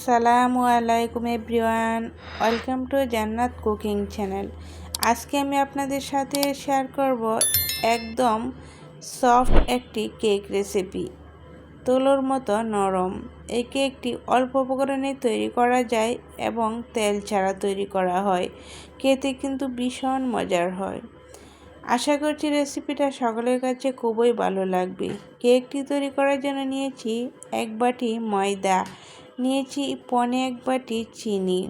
আসসালামু আলাইকুম everyone, welcome to জান্নাত কুকিং চ্যানেল। আজকে আমি আপনাদের সাথে শেয়ার করব একদম সফট একটি কেক রেসিপি, তুলোর মতো নরম। এই কেকটি অল্প উপকরণে তৈরি করা যায় এবং তেল ছাড়া তৈরি করা হয়। খেতে কিন্তু ভীষণ মজার হয়। আশা করছি রেসিপিটা সকলের কাছে খুবই ভালো লাগবে। কেকটি তৈরি করার জন্য নিয়েছি 1 বাটি ময়দা, নিয়েছি 1.25 বাটি চিনি,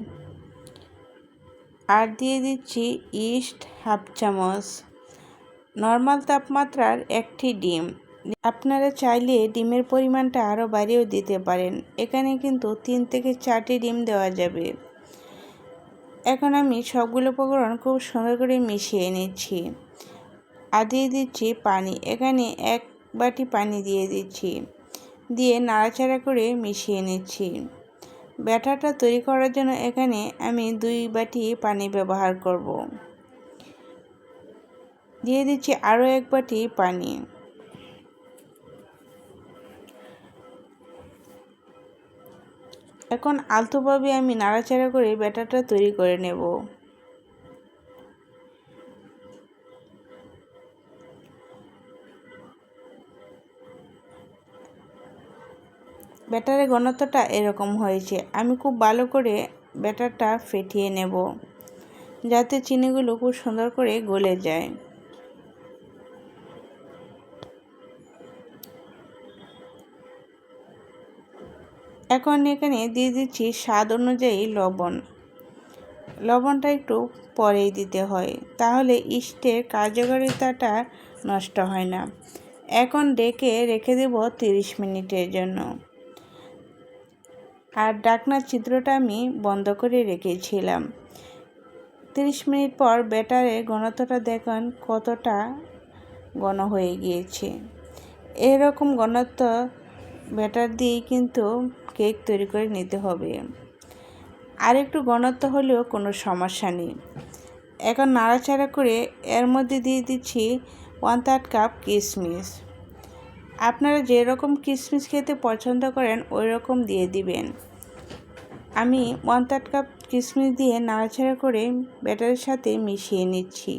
আর দিয়ে দিচ্ছি ইস্ট 1/2 চামচ, নর্মাল তাপমাত্রার একটি ডিম। আপনারা চাইলে ডিমের পরিমাণটা আরও বাড়িয়েও দিতে পারেন। এখানে কিন্তু 3 থেকে 4টি ডিম দেওয়া যাবে। এখন আমি সবগুলো উপকরণ খুব সুন্দর করে মিশিয়ে নিচ্ছি আর দিয়ে দিচ্ছি পানি। এখানে 1 বাটি পানি দিয়ে দিচ্ছি, দিয়ে নাড়াচাড়া করে মিশিয়ে নিচ্ছি। ব্যাটারটা তৈরি করার জন্য এখানে আমি 2 বাটি পানি ব্যবহার করব। দিয়ে দিচ্ছি আরও 1 বাটি পানি। এখন আলতোভাবে আমি নাড়াচাড়া করে ব্যাটারটা তৈরি করে নেব। ব্যাটারের ঘনত্বটা এরকম হয়েছে। আমি খুব ভালো করে ব্যাটারটা ফেটিয়ে নেব যাতে চিনিগুলো খুব সুন্দর করে গলে যায়। এখন এখানে দিয়ে দিচ্ছি স্বাদ অনুযায়ী লবণ। লবণটা একটু পরেই দিতে হয়, তাহলে ইস্টের কার্যকারিতাটা নষ্ট হয় না। এখন ডেকে রেখে দেব 30 মিনিটের জন্য। আর ঢাকনার ছিদ্রটা আমি বন্ধ করে রেখেছিলাম। 30 মিনিট পর ব্যাটারের ঘনত্বটা দেখুন কতটা ঘন হয়ে গিয়েছে। এরকম ঘনত্ব ব্যাটার দিয়েই কিন্তু কেক তৈরি করে নিতে হবে। আর একটু ঘনত্ব হলেও কোনো সমস্যা নেই। এখন নাড়াচাড়া করে এর মধ্যে দিয়ে দিচ্ছি 1/3 কাপ কিশমিশ। আপনারা যেরকম কিশমিশ খেতে পছন্দ করেন ওই রকম দিয়ে দিবেন। আমি 1/3 কাপ কিশমিশ দিয়ে নাড়াচাড়া করে ব্যাটারের সাথে মিশিয়ে নিচ্ছি।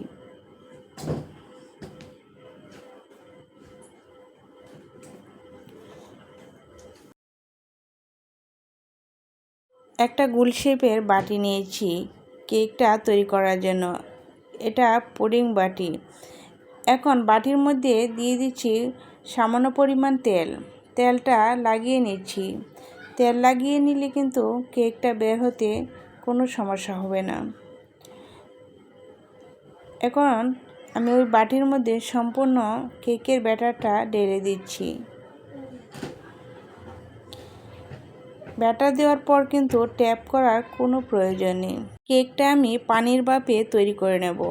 একটা গোল শেপের বাটি নিয়েছি কেকটা তৈরি করার জন্য। এটা পুডিং বাটি। এখন বাটির মধ্যে দিয়ে দিচ্ছি সামান্য পরিমাণ তেল। তেলটা লাগিয়ে নিচ্ছি। তেল লাগিয়ে নিলে কিন্তু কেকটা বের হতে কোনো সমস্যা হবে না। এখন আমি ওই বাটির মধ্যে সম্পূর্ণ কেকের ব্যাটারটা ঢেলে দিচ্ছি। ব্যাটার দেওয়ার পর কিন্তু ট্যাপ করার কোনো প্রয়োজন নেই। কেকটা আমি পানির ভাপে তৈরি করে নেব।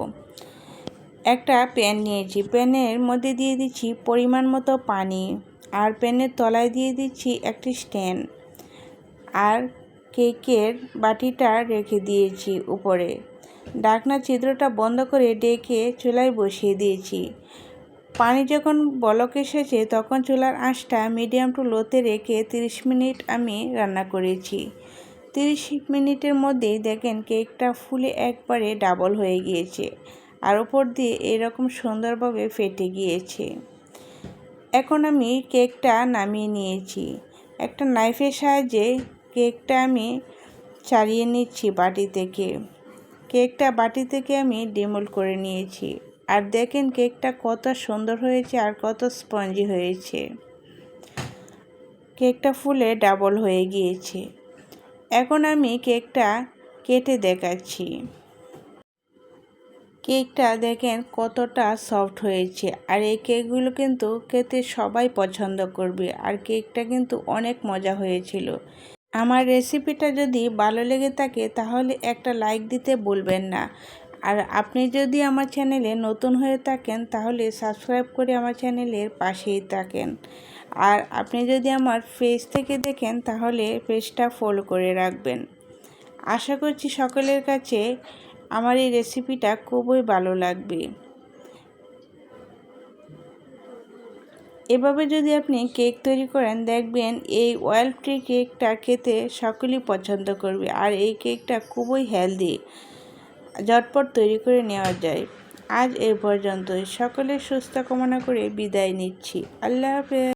একটা প্যান নিয়েছি, প্যানের মধ্যে দিয়ে দিচ্ছি পরিমাণ মতো পানি, আর প্যানের তলায় দিয়ে দিচ্ছি একটি স্ট্যান্ড, আর কেকের বাটিটা রেখে দিয়েছি উপরে। ঢাকনার ছিদ্রটা বন্ধ করে ডেকে চুলায় বসিয়ে দিয়েছি। পানি যখন বলক এসেছে তখন চুলার আঁচটা মিডিয়াম টু লোতে রেখে 30 মিনিট আমি রান্না করেছি। 30 মিনিটের মধ্যেই দেখেন কেকটা ফুলে একবারে ডাবল হয়ে গিয়েছে, আর উপর দিয়ে এরকম সুন্দরভাবে ফেটে গিয়েছে। এখন আমি কেকটা নামিয়ে নিয়েছি। একটা নাইফের সাহায্যে কেকটা আমি ছাড়িয়ে নিচ্ছি বাটি থেকে। কেকটা বাটি থেকে আমি ডিমোল্ড করে নিয়েছি। আর দেখেন কেকটা কত সুন্দর হয়েছে আর কত স্পঞ্জি হয়েছে। কেকটা ফুলে ডাবল হয়ে গিয়েছে। এখন আমি কেকটা কেটে দেখাচ্ছি। কেকটা দেখেন কতটা সফট হয়েছে, আর এই কেকগুলো কিন্তু খেতে সবাই পছন্দ করবে। আর কেকটা কিন্তু অনেক মজা হয়েছিল। আমার রেসিপিটা যদি ভালো লেগে থাকে তাহলে একটা লাইক দিতে ভুলবেন না। আর আপনি যদি আমার চ্যানেলে নতুন হয়ে থাকেন তাহলে সাবস্ক্রাইব করে আমার চ্যানেলের পাশেই থাকেন। আর আপনি যদি আমার পেজ থেকে দেখেন তাহলে পেজটা ফলো করে রাখবেন। আশা করছি সকলের কাছে আমার এই রেসিপিটা খুবই ভালো লাগবে। এভাবে যদি আপনি কেক তৈরি করেন, দেখবেন এই অয়েল ফ্রি কেকটা খেতে সকলেই পছন্দ করবে। আর এই কেকটা খুবই হেলদি, ঝটপট তৈরি করে নেওয়া যায়। আজ এ পর্যন্তই। সকলের সুস্থ কামনা করে বিদায় নিচ্ছি। আল্লাহ হাফেজ।